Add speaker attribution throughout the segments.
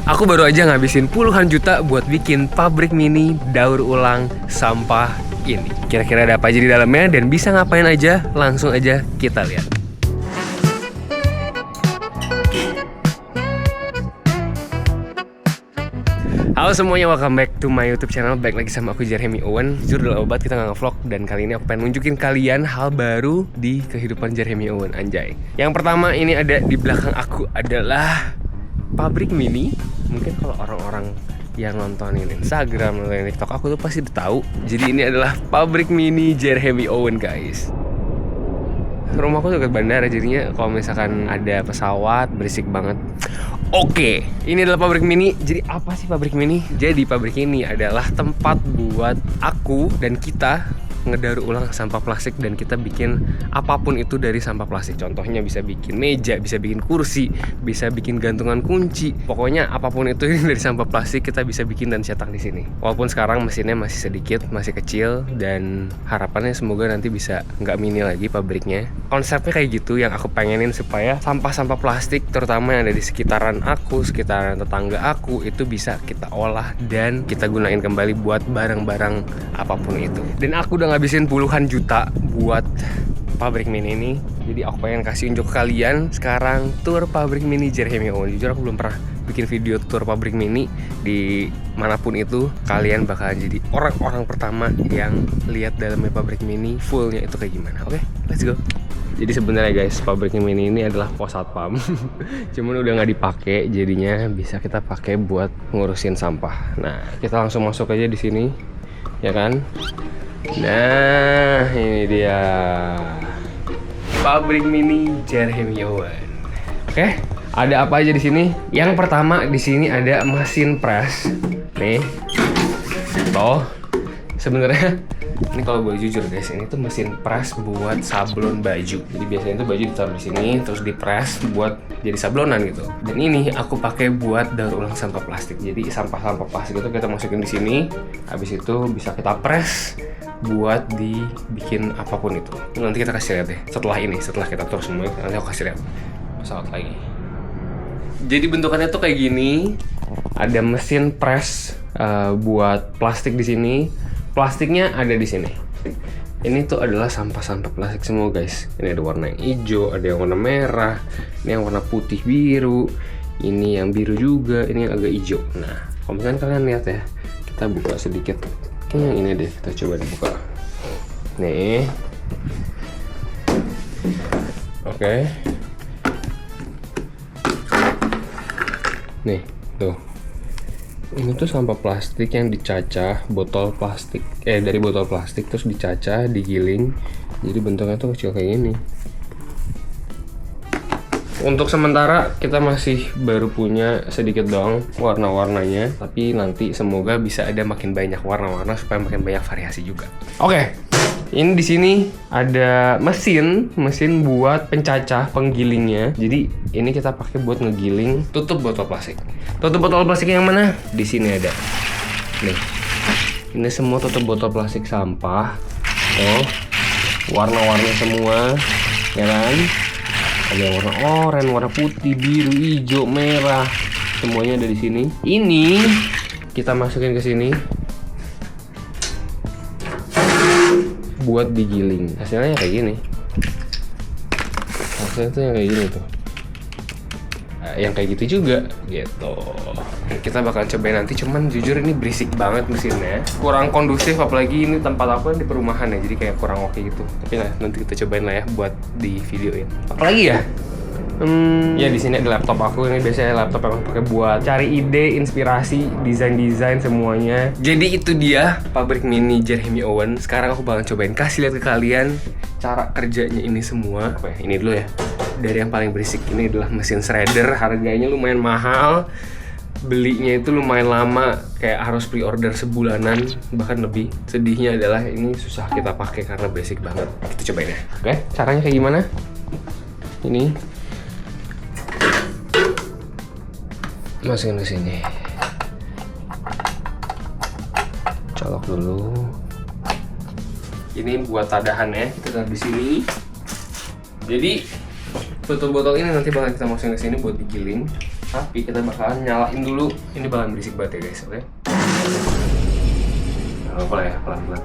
Speaker 1: Aku baru aja ngabisin puluhan juta buat bikin pabrik mini daur ulang sampah ini. Kira-kira ada apa aja di dalamnya dan bisa ngapain aja? Langsung aja kita lihat. Halo semuanya, welcome back to my YouTube channel. Baik lagi sama aku Jeremy Owen. Jujur udah lama banget kita nggak nge-vlog, dan kali ini aku pengen nunjukin kalian hal baru di kehidupan Jeremy Owen, anjay. Yang pertama ini ada di belakang aku adalah pabrik mini. Mungkin kalau orang-orang yang nontonin Instagram, nontonin TikTok aku tuh pasti udah tahu. Jadi ini adalah pabrik mini Jeremy Owen, guys. Rumahku dekat bandara, jadinya kalau misalkan ada pesawat berisik banget. Oke, ini adalah pabrik mini. Jadi apa sih pabrik mini? Jadi pabrik ini adalah tempat buat aku dan kita ngedaur ulang sampah plastik, dan kita bikin apapun itu dari sampah plastik. Contohnya bisa bikin meja, bisa bikin kursi, bisa bikin gantungan kunci. Pokoknya apapun itu dari sampah plastik kita bisa bikin dan cetak di sini. Walaupun sekarang mesinnya masih sedikit, masih kecil, dan harapannya semoga nanti bisa nggak mini lagi pabriknya. Konsepnya kayak gitu yang aku pengenin, supaya sampah-sampah plastik terutama yang ada di sekitaran aku, sekitaran tetangga aku, itu bisa kita olah dan kita gunain kembali buat barang-barang apapun itu. Dan aku udah ngabisin puluhan juta buat pabrik mini ini. Jadi aku pengen kasih unjuk ke kalian sekarang tour pabrik mini Jeremy Owen. Jujur aku belum pernah bikin video tour pabrik mini di manapun itu. Kalian bakalan jadi orang-orang pertama yang lihat dalamnya pabrik mini fullnya itu kayak gimana. Oke, let's go. Jadi sebenarnya guys, pabrik mini ini adalah pos satpam. Cuman udah nggak dipakai, jadinya bisa kita pakai buat ngurusin sampah. Nah, kita langsung masuk aja di sini, ya kan? Nah, ini dia pabrik mini Jeremy Owen. Oke, ada apa aja di sini? Yang pertama di sini ada mesin press. Nih, toh sebenarnya ini kalau boleh jujur guys, ini tuh mesin press buat sablon baju. Jadi biasanya tuh baju ditaruh di sini, terus di press buat jadi sablonan gitu. Dan ini aku pakai buat daur ulang sampah plastik. Jadi sampah-sampah plastik itu kita masukin di sini. Habis itu bisa kita press buat dibikin apapun itu. Nanti kita kasih lihat deh setelah ini, setelah kita tur semua, nanti aku kasih lihat pesawat lagi. Jadi bentukannya tuh kayak gini. Ada mesin press buat plastik di sini. Plastiknya ada di sini. Ini tuh adalah sampah-sampah plastik semua guys. Ini ada warna yang hijau, ada yang warna merah, ini yang warna putih biru, ini yang biru juga, ini yang agak hijau. Nah, kalau misalnya kalian lihat ya, kita buka sedikit. Kayaknya yang ini deh, kita coba dibuka. Nih. Oke. Nih, tuh. Ini tuh sampah plastik yang dicacah, botol plastik, dari botol plastik terus dicacah, digiling. Jadi bentuknya tuh kecil kayak gini. Untuk sementara kita masih baru punya sedikit dong warna-warnanya, tapi nanti semoga bisa ada makin banyak warna-warna supaya makin banyak variasi juga. Oke. Ini di sini ada mesin buat pencacah, penggilingnya. Jadi ini kita pakai buat ngegiling tutup botol plastik. Tutup botol plastik yang mana? Di sini ada. Nih. Ini semua tutup botol plastik sampah. Oh. Warna-warni semua, ya kan? Ada yang warna oranye, warna putih, biru, hijau, merah. Semuanya ada di sini. Ini kita masukin ke sini buat digiling. Hasilnya kayak gini. Hasilnya tuh yang kayak gini tuh. Yang kayak gitu juga gitu. Kita bakal cobain nanti, cuman jujur ini berisik banget mesinnya. Kurang kondusif, apalagi ini tempat aku di perumahan ya, jadi kayak kurang oke gitu. Tapi nah, nanti kita cobain lah ya buat di videoin. Apalagi ya? Ya di sini ada laptop aku. Ini biasanya laptop yang aku pakai buat cari ide, inspirasi, desain semuanya. Jadi itu dia pabrik mini Jeremy Owen. Sekarang aku bakal cobain kasih lihat ke kalian cara kerjanya ini semua. Oke, ini dulu ya. Dari yang paling berisik, ini adalah mesin shredder. Harganya lumayan mahal. Belinya itu lumayan lama, kayak harus pre-order sebulanan, bahkan lebih. Sedihnya adalah ini susah kita pakai karena basic banget. Kita cobain ya. Oke, caranya kayak gimana? Ini masukin ke sini. Colok dulu. Ini buat tadahannya, kita taruh di sini. Jadi tutup botol ini nanti bakal kita masukin ke sini buat digiling. Tapi kita bakalan nyalain dulu. Ini bakalan berisik banget ya guys, oke? Gak apa-apa lah ya, pelan-pelan.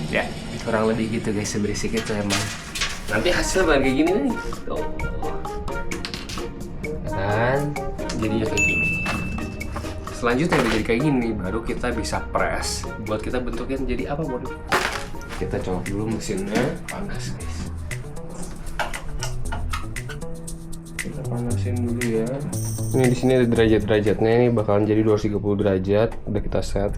Speaker 1: Ya, kurang lebih gitu guys, seberisik itu emang. Nanti hasilnya bakal kayak gini nih. Tuh. Dan jadinya kayak gini. Selanjutnya udah jadi kayak gini, baru kita bisa press. Buat kita bentuknya jadi apa, Bro? Kita colok dulu mesinnya, panas guys. Kita panasin dulu ya. Ini di sini ada derajat-derajatnya, ini bakalan jadi 230 derajat. Udah kita set.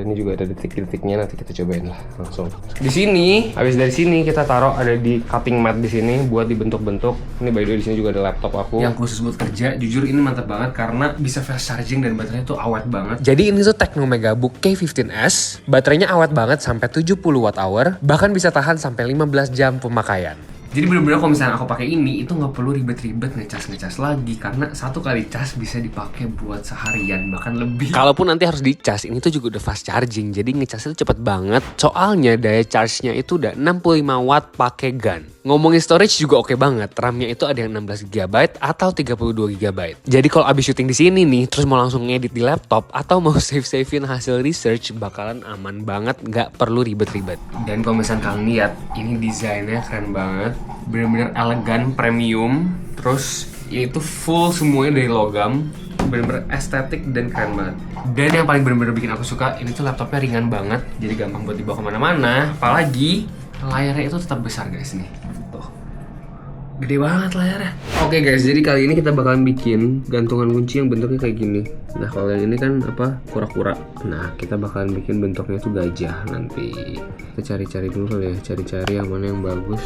Speaker 1: Ini juga ada detik-detiknya, nanti kita cobain lah langsung. Di sini, habis dari sini kita taruh ada di cutting mat di sini buat dibentuk-bentuk. Ini by the way di sini juga ada laptop aku yang khusus buat kerja. Jujur ini mantap banget karena bisa fast charging dan baterainya tuh awet banget. Jadi ini tuh Tecno Megabook K15S. Baterainya awet banget sampai 70 Wh, bahkan bisa tahan sampai 15 jam pemakaian. Jadi bener-bener kalau misalnya aku pakai ini itu nggak perlu ribet-ribet ngecas lagi karena satu kali cas bisa dipakai buat seharian bahkan lebih. Kalaupun nanti harus dicas, ini tuh juga udah fast charging, jadi ngecasnya tuh cepet banget. Soalnya daya charge-nya itu udah 65 watt pakai GAN. Ngomongin storage juga oke banget. RAM-nya itu ada yang 16 GB atau 32 GB. Jadi kalau abis syuting di sini nih, terus mau langsung ngedit di laptop atau mau save-savein hasil research, bakalan aman banget, nggak perlu ribet-ribet. Dan kalau misalnya kalian lihat, ini desainnya keren banget, bener-bener elegan, premium. Terus ya itu full semuanya dari logam, bener-bener estetik dan keren banget. Dan yang paling bener-bener bikin aku suka, ini tuh laptopnya ringan banget, jadi gampang buat dibawa kemana-mana. Apalagi layarnya itu tetap besar guys nih. Tuh. Gede banget layarnya. Oke guys, jadi kali ini kita bakalan bikin gantungan kunci yang bentuknya kayak gini. Nah kalau yang ini kan apa, kura-kura. Nah kita bakalan bikin bentuknya tuh gajah nanti. Kita cari-cari dulu kali ya, cari-cari yang mana yang bagus.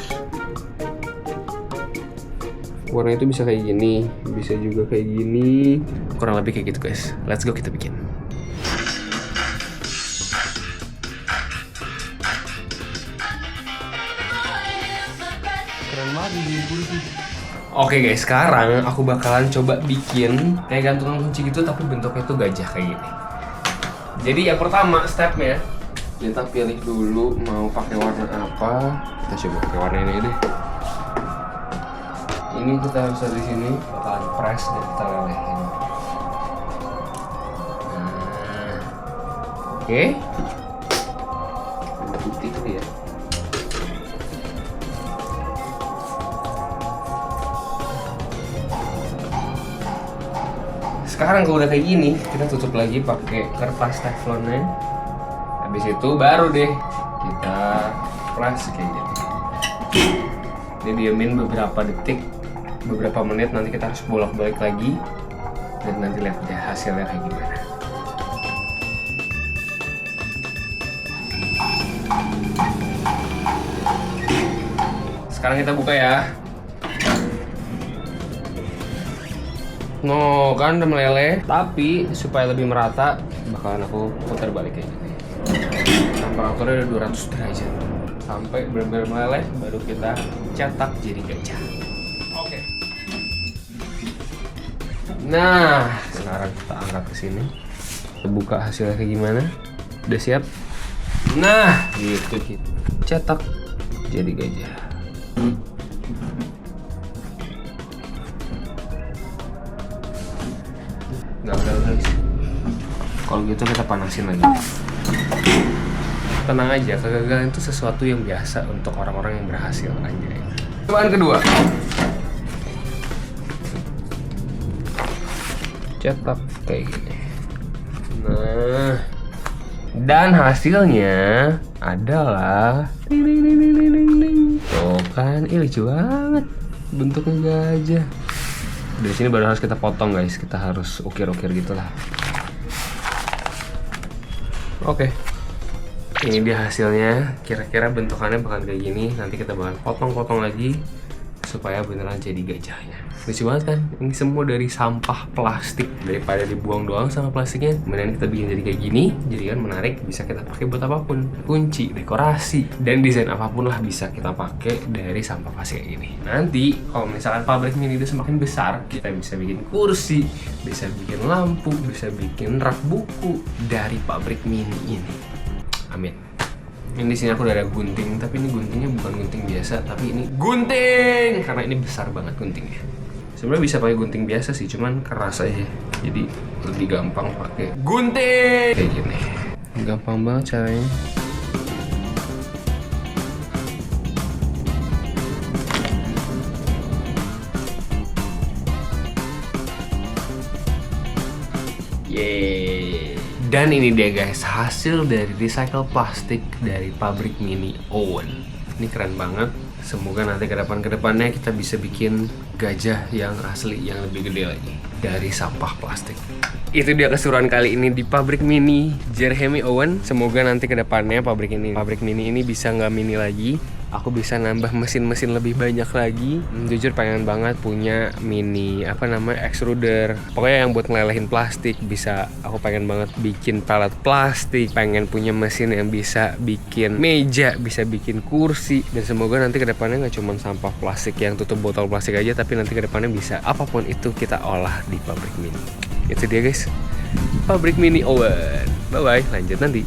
Speaker 1: Warna itu bisa kayak gini, bisa juga kayak gini. Kurang lebih kayak gitu guys. Let's go kita bikin. Keren banget ini. Oke guys, sekarang aku bakalan coba bikin kayak gantungan kunci gitu tapi bentuknya tuh gajah kayak gini. Jadi yang pertama stepnya, kita pilih dulu mau pakai warna apa. Kita coba pakai warna ini deh. Ini kita harus ada di sini, bakalan press dan kita lelehin. Nah, oke. Putih tuh ya. Sekarang kalau udah kayak gini, kita tutup lagi pakai kertas teflonnya. Habis itu baru deh kita press kayak gitu. Didiamin beberapa detik, beberapa menit, nanti kita harus bolak-balik lagi dan nanti lihat deh hasilnya kayak gimana. Sekarang kita buka ya. No, kan udah meleleh, tapi supaya lebih merata bakalan aku putar balik kayak gini. Temperaturnya udah 200 derajat. Sampai benar-benar meleleh, baru kita cetak jadi gajah. Oke. Nah, sekarang kita angkat ke sini. Kita buka hasilnya kayak gimana. Udah siap? Nah, gitu. Cetak jadi gajah. Nggak guys. Kalau gitu kita panasin lagi. Tenang aja, kegagalan itu sesuatu yang biasa untuk orang-orang yang berhasil anjay. Cobaan kedua. Cetak kayak gini. Nah, dan hasilnya adalah tuh kan, ini lucu banget. Bentuknya gajah. Dari sini baru harus kita potong guys, kita harus ukir-ukir gitulah. Oke. Ini dia hasilnya, kira-kira bentukannya bakal kayak gini. Nanti kita bakal potong-potong lagi supaya beneran jadi gajahnya. Lucu banget kan? Ini semua dari sampah plastik. Daripada dibuang doang sama plastiknya, kemudian kita bikin jadi kayak gini, jadi kan menarik, bisa kita pakai buat apapun. Kunci, dekorasi, dan desain apapun lah bisa kita pakai dari sampah plastik kayak gini. Nanti kalau misalkan pabrik mini itu semakin besar, kita bisa bikin kursi, bisa bikin lampu, bisa bikin rak buku dari pabrik mini ini. Amin. Ini di sini aku udah ada gunting, tapi ini guntingnya bukan gunting biasa, tapi ini gunting karena ini besar banget guntingnya. Sebenarnya bisa pakai gunting biasa sih, cuman keras aja, jadi lebih gampang pakai gunting kayak gini. Gampang banget caranya. Yeay. Dan ini dia guys, hasil dari recycle plastik dari pabrik mini Owen. Ini keren banget. Semoga nanti ke depannya kita bisa bikin gajah yang asli, yang lebih gede lagi dari sampah plastik. Itu dia keseruan kali ini di pabrik mini Jeremy Owen. Semoga nanti ke depannya pabrik mini ini bisa nggak mini lagi. Aku bisa nambah mesin-mesin lebih banyak lagi. Jujur pengen banget punya mini extruder. Pokoknya yang buat ngelelehin plastik bisa. Aku pengen banget bikin pelet plastik. Pengen punya mesin yang bisa bikin meja, bisa bikin kursi. Dan semoga nanti kedepannya nggak cuma sampah plastik yang tutup botol plastik aja, tapi nanti kedepannya bisa apapun itu kita olah di pabrik mini. Itu dia guys, pabrik mini Owen. Bye bye, lanjut nanti.